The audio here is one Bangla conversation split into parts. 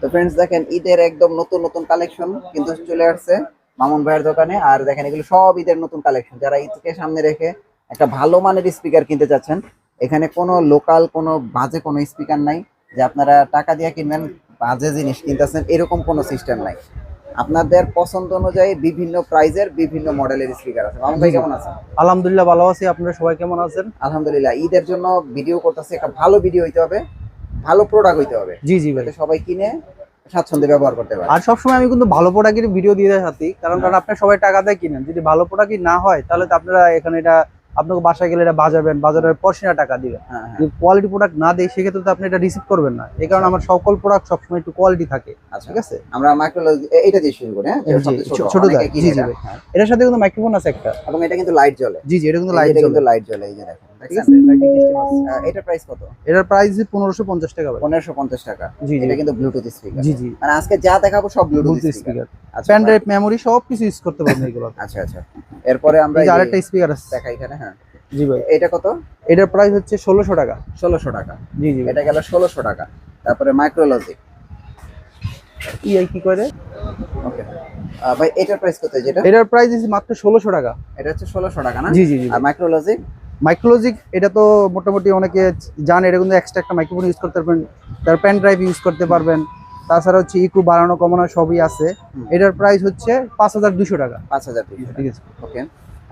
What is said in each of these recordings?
তো ফ্রেন্ডস দেখেন ঈদের একদম নতুন নতুন কালেকশন কিন্তু চলে আসছে মামুন ভাইয়ের দোকানে। আর দেখেন এগুলো সব ঈদের নতুন কালেকশন। যারা ঈদকে সামনে রেখে একটা ভালো মানের স্পিকার কিনতে চাচ্ছেন, এখানে কোনো লোকাল কোনো বাজে কোনো স্পিকার নাই যে আপনারা টাকা দিয়ে কিনবেন বাজে জিনিস কিনতেছেন, এরকম কোনো সিস্টেম নাই। আপনাদের পছন্দ অনুযায়ী বিভিন্ন প্রাইজের বিভিন্ন মডেলের স্পিকার আছে। মামুন জি ভাই জি, কেমন আছেন? আলহামদুলিল্লাহ ভালো আছি। আপনারা সবাই কেমন আছেন? আলহামদুলিল্লাহ। ঈদের জন্য ভিডিও করতেছি, একটা ভালো ভিডিও হইতে হবে, ভালো প্রোডাক্ট হইতে হবে, জি জি ভাই। যাতে সবাই কিনে স্বাচ্ছন্দ্যে ব্যবহার করতে পারে। আর সবসময় আমি কিন্তু ভালো প্রোডাক্টের ভিডিও দিয়ে থাকি, কারণ হ্যাঁ, আপনার সবাই টাকা দিয়ে কিনেন, যদি ভালো প্রোডাক্টই না হয় তাহলে তো আপনারা এখানে এটা আপনাকে বাসায় গেলে এটা বাজাবেন, বাজারের পর সেটা টাকা দিবেন। হ্যাঁ, হ্যাঁ। যদি কোয়ালিটি প্রোডাক্ট না দেয় সেক্ষেত্রে তো আপনি এটা রিসিভ করবেন না। এই কারণে আমার সকল প্রোডাক্ট সবসময় একটু কোয়ালিটি থাকে। আচ্ছা, ঠিক আছে, আমরা মাইক্রোলজি এটা দিয়ে শুরু করি। হ্যাঁ, যেটা জি সবচেয়ে ছোট, ছোট অনেকে দাগ, কিনে জি জি এটা। ভাই। হ্যাঁ, এটার সাথে কিন্তু মাইক্রোফোন আছে একটা। এবং এটা কিন্তু লাইট জ্বলে। জি জি, এটা কিন্তু এই যে লাইট এটা জ্বলে। কিন্তু লাইট জ্বলে, এই যে দেখেন, ঠিক দেখছেন? আছে, লাইটিং সিস্টেম আছে। এটার প্রাইস কত? এটার প্রাইস 1550 টাকা ভাই। 1550 টাকা। জি জি এটা কিন্তু ব্লুটুথ স্পিকার। জি জি, মানে আজকে যা দেখাবো সব ব্লুটুথ ব্লুটুথ স্পিকার। স্পিকার, আচ্ছা পেন ড্রাইভ, মেমোরি সবকিছু ইউজ করতে পারবেন এগুলো। আচ্ছা, আচ্ছা। এরপরে আমরা এই যে এই যে আরেকটা স্পিকার আছে। দেখাই এখানে। হ্যাঁ, জি ভাই, এটা কত? এটার প্রাইস হচ্ছে 1600 টাকা। 1600 টাকা। জি জি ভাই। এটা গেল 1600 টাকা। তারপরে মাইক্রোলজি। ইআই কি করে? ওকে। ভাই এটার প্রাইস কত যেটা? এটার প্রাইস দিচ্ছি মাত্র 1600 টাকা। এটা হচ্ছে 1600 টাকা না? জি জি জি আর ভাই। মাইক্রোলজি? মাইক্রোলজিক এটা তো মোটামুটি অনেকে জানে, এটা কিন্তু এক্সট্রা একটা মাইক্রোফোন ইউজ করতে পারবেন, তার পেন ড্রাইভ ইউজ করতে পারবেন, তাছাড়া হচ্ছে ইকু বাড়ানো কমানো সবই আছে। এটার প্রাইস হচ্ছে 5200 টাকা। 5200 ঠিক টাকা। আছে। ওকে।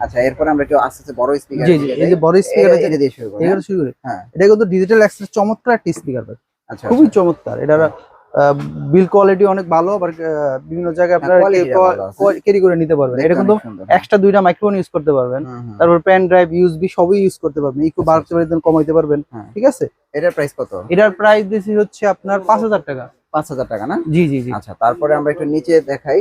আচ্ছা, এরপরে আমরা একটু আস্তে আস্তে বড় স্পিকার জি জি, দিকে এই যাই। যে বড় স্পিকার আছে, এটা দিয়ে শুরু করি। হ্যাঁ, এগুলো শুরু করি। হ্যাঁ। এটা কিন্তু ডিজিটাল অ্যাক্সেস চমৎকার একটা স্পিকার, আচ্ছা, খুবই আচ্ছা। চমৎকার। এটার হ্যাঁ, বিল কোয়ালিটি অনেক ভালো, আবার বিভিন্ন জায়গায় হ্যাঁ, আপনার কোয়ালিটিটা ভালো আছে। ক্যারি করে নিতে পারবেন। এটা দেখতে কিন্তু অনেক সুন্দর। হ্যাঁ। এক্সট্রা দুইটা মাইক্রোফোন ইউজ করতে পারবেন, হুম, হুম। তারপর পেন ড্রাইভ, ইউএসবি সবই ইউজ করতে পারবেন, ইকো আচ্ছা, বাড়াতে আচ্ছা। পারবেন, কমাইতে পারবেন। হ্যাঁ। ঠিক আছে। এটার প্রাইস কত? এটার প্রাইস দিছি হচ্ছে আপনার 5000 টাকা। 5000 টাকা না? জি জি জি। আচ্ছা, তারপরে আমরা একটু নিচে দেখাই।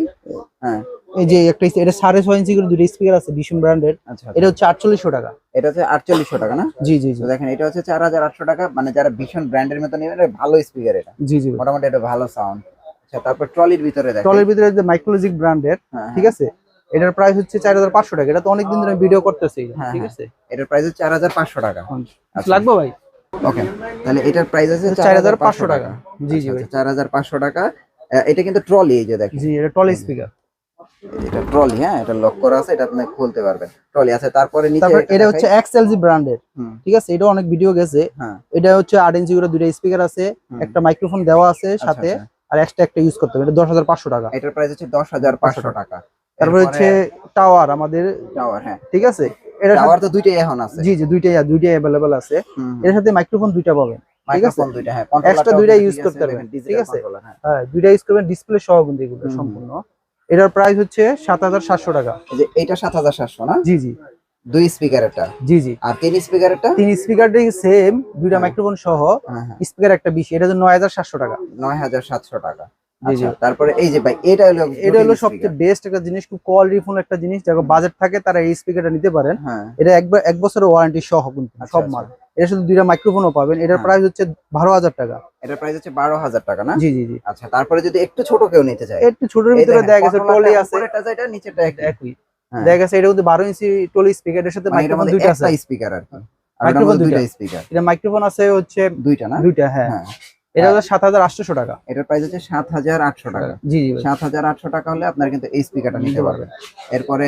হ্যাঁ। এই যে একটা এটা 6.5 ইঞ্চি করে দুটো স্পিকার আছে ভীষণ ব্র্যান্ডের। আচ্ছা, এটা আচ্ছা। হচ্ছে 4800 টাকা। এটা হচ্ছে 4800 টাকা না? জি জি জি তো দেখেন এটা হচ্ছে 4800 টাকা। মানে যারা ভীষণ ব্র্যান্ডের মতো নেবেন, এটা ভালো স্পিকার এটা। জি জি ভাই। মোটামুটি এটা ভালো সাউন্ড। আচ্ছা, তারপর ট্রলির ভিতরে দেখাই। টলের ভিতরে যে মাইক্রোলজিক ব্র্যান্ডের। হ্যাঁ, ঠিক হ্যাঁ। আছে। এটার প্রাইস হচ্ছে 4500 টাকা। এটা তো অনেকদিন ধরে ভিডিও করতেছি। হ্যাঁ, ঠিক হ্যাঁ। আছে। এটার প্রাইস হচ্ছে 4500 টাকা। কিছু আচ্ছা, লাগবে ভাই? ওকে। তাহলে এটার প্রাইস আছে 4500 4500 টাকা। টাকা। জি জি আচ্ছা, ভাই। আচ্ছা, 4500 টাকা। এটা কিন্তু ট্রলি, এই যে দেখেন। জি, এটা টল এই যে, স্পিকার। এটা ট্রলি। হ্যাঁ, এটা লক করা আছে, এটা আপনি খুলতে পারবেন। ট্রলি আছে। তারপরে নিচে তারপর এটা এটা দেখাই। হচ্ছে এক্সএলজি ব্র্যান্ডের। হুম। ঠিক আছে, এটা অনেক ভিডিও গেছে। হ্যাঁ। এটা হচ্ছে 8 ইঞ্চি করে দুটো স্পিকার আছে, হুম। একটা মাইক্রোফোন দেওয়া আছে আচ্ছা, সাথে, আচ্ছা। আর এক্সট্রা একটা ইউজ করতে হবে। এটা 10500 টাকা। এটার প্রাইস হচ্ছে 500 10500 টাকা। টাকা। তারপর এরপরে হচ্ছে টাওয়ার আমাদের। টাওয়ার। হ্যাঁ, ঠিক আছে। এটার সাথে টাওয়ার তো দুইটাই এখন আছে। জি জি, দুইটাই অ্যাভেলেবল আছে। হুম, হুম। এর সাথে মাইক্রোফোন দুইটা পাবেন। ঠিক আছে, মাইক্রোফোন দুইটা। হ্যাঁ, এক্সট্রা কন্ট্রোলারটাও দুইটা কিন্তু ইউজ ঠিক আছে। করতে পারবেন। দেখেন ঠিক ডিজিটাল আছে, কন্ট্রোলার। হ্যাঁ। হ্যাঁ দুইটা ইউজ করবেন, ডিসপ্লে সহ কিন্তু এগুলো হুম, হুম। সম্পূর্ণ। এটার প্রাইস হচ্ছে 7700 টাকা। এই যে এইটা 7700 না? জি জি দুই স্পিকারেরটা। জি জি। আর তিন স্পিকারেরটা? তিন স্পিকারটাই সেম, দুইটা হ্যাঁ, মাইক্রোফোন সহ, হ্যাঁ, হ্যাঁ। স্পিকার একটা 20, এটা হচ্ছে 9700 টাকা। 9700 টাকা। জি জি। আচ্ছা, তারপরে এই যে ভাই এটা হলো এটা জটিল হলো স্পিকার। সবচেয়ে বেস্ট একটা জিনিস, খুব কোয়ালিটিফুল একটা জিনিস, যারা বাজেট থাকে তারা এই স্পিকারটা নিতে পারেন। হ্যাঁ। এটা এক বছরের ওয়ারেন্টি সহ কিন্তু আচ্ছা, সব আচ্ছা। মাল। এটা শুধু দুইটা মাইক্রোফোনও পাবেন। এটার হ্যাঁ। প্রাইস হচ্ছে 12000 টাকা। এটার প্রাইস হচ্ছে 12000 টাকা না? জি জি জি। আচ্ছা, তারপরে যদি একটু ছোট কেউ নিতে চায়, একটু ছোটের এই ভিতরে দেখেন দেখা গেছে কন্ট্রোলারটা টলি আছে, উপরেরটা যেটা নিচেরটা একই। একই। হ্যাঁ। দেখা গেছে এটা কিন্তু 12 ইঞ্চি টলি স্পিকার, এর সাথে মানে এটার মাইক্রোফোন মধ্যে দুইটা একটা আছে। স্পিকার আর কি। আর এটার মাইক্রোফোন মধ্যে দুইটা, দুইটা স্পিকার। এটা মাইক্রোফোন আছে হচ্ছে দুইটা না? দুইটা। হ্যাঁ, হ্যাঁ। এটা হচ্ছে 7800 টাকা। এটার প্রাইস হচ্ছে 7800 টাকা। জি জি ভাই। 7800 টাকা হলে আপনার কিন্তু এই স্পিকারটা নিতে নিতে পারবেন। পারবেন। এরপরে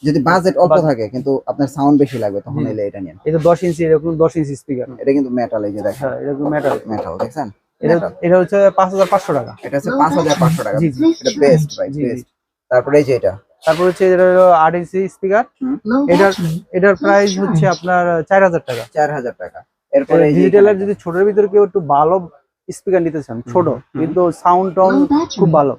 যদি বাজেট অল্প থাকে কিন্তু আপনার সাউন্ড বেশি লাগবে, তখন জি জি। এলে এটা নিন। এটা 10 ইঞ্চি, এরকম 10 ইঞ্চি স্পিকার। এটা কিন্তু মেটাল, এই যে দেখেন। হ্যাঁ, এরকম মেটাল। মেটাল দেখছেন? এটা মেটাল। এটা হচ্ছে 5500 টাকা। এটা হচ্ছে 5500 টাকা। জি জি এটা বেস্ট ভাই, জি জি। বেস্ট। তারপরে এই যে এটা। তারপর হচ্ছে এটা হলো 8 ইঞ্চি স্পিকার। হুম। এটার এটার প্রাইস হচ্ছে আপনার 4000 টাকা। 4000 টাকা। এরপরে এই যে এখানে ডিজিটালের একটা। যদি ছোটের ভিতরে কেউ একটু ভালো স্পিকার নিতে চান, ছোট কিন্তু সাউন্ড টাউন খুব ভালো,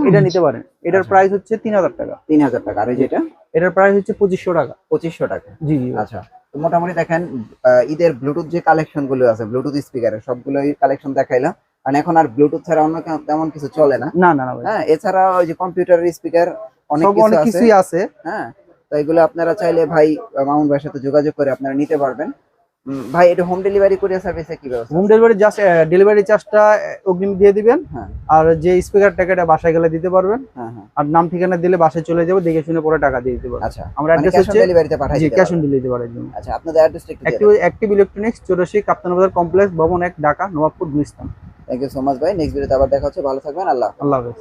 এটা নিতে পারেন। এটার আচ্ছা, প্রাইস হচ্ছে 3000 টাকা। 3000 টাকা। আর এই যেটা? এটার প্রাইস হচ্ছে 2500 টাকা। 2500 টাকা। জি জি ভাই। আচ্ছা, তো মোটামুটি দেখেন ঈদের ব্লুটুথ যে কালেকশন গুলো আছে, ব্লুটুথ স্পিকারের সবগুলোই কালেকশন দেখাইলাম। কারণ এখন আর ব্লুটুথ ছাড়া অন্য তেমন কিছু চলে না। না না না ভাই, হ্যাঁ, এছাড়া ওই যে কম্পিউটারের স্পিকার অনেক সব কিছু অনেক আছে। কিছুই আছে। হ্যাঁ, তো এগুলো আপনারা চাইলে ভাই মামুন ভাইয়ের সাথে যোগাযোগ করে আপনারা নিতে পারবেন। ভাই এটা হোম ডেলিভারি কুরিয়ার সার্ভিসে কি ব্যবস্থা? হোম ডেলিভারি জাস্ট ডেলিভারি চার্জটা অগ্রিম দিয়ে দিবেন। হ্যাঁ আর যে স্পিকার টাকাটা বাসায় গেলে দিতে পারবেন। হ্যাঁ হ্যাঁ। আর নাম ঠিকানা দিলে বাসায় চলে যাবে, দেখে শুনে পরে টাকা দিয়ে দিতে পারবেন। আচ্ছা, আমরা মানে অ্যাড্রেস ক্যাশ অন হচ্ছে ডেলিভারিতে পাঠাই জি দিতে ক্যাশ অন পারবেন। ডেলিভারির জন্য। আচ্ছা, আপনাদের অ্যাড্রেসটা একটু দিয়ে দেন। অ্যাক্টিভ ইলেকট্রনিক্স 84 কাপ্তান বাজার কমপ্লেক্স ভবন 1 Dhaka Nawabpur Gulistan. Thank you so much ভাই। নেক্সট ভিডিওতে আবার দেখা হচ্ছে, ভালো থাকবেন, আল্লাহ হাফেজ। আল্লাহ হাফেজ।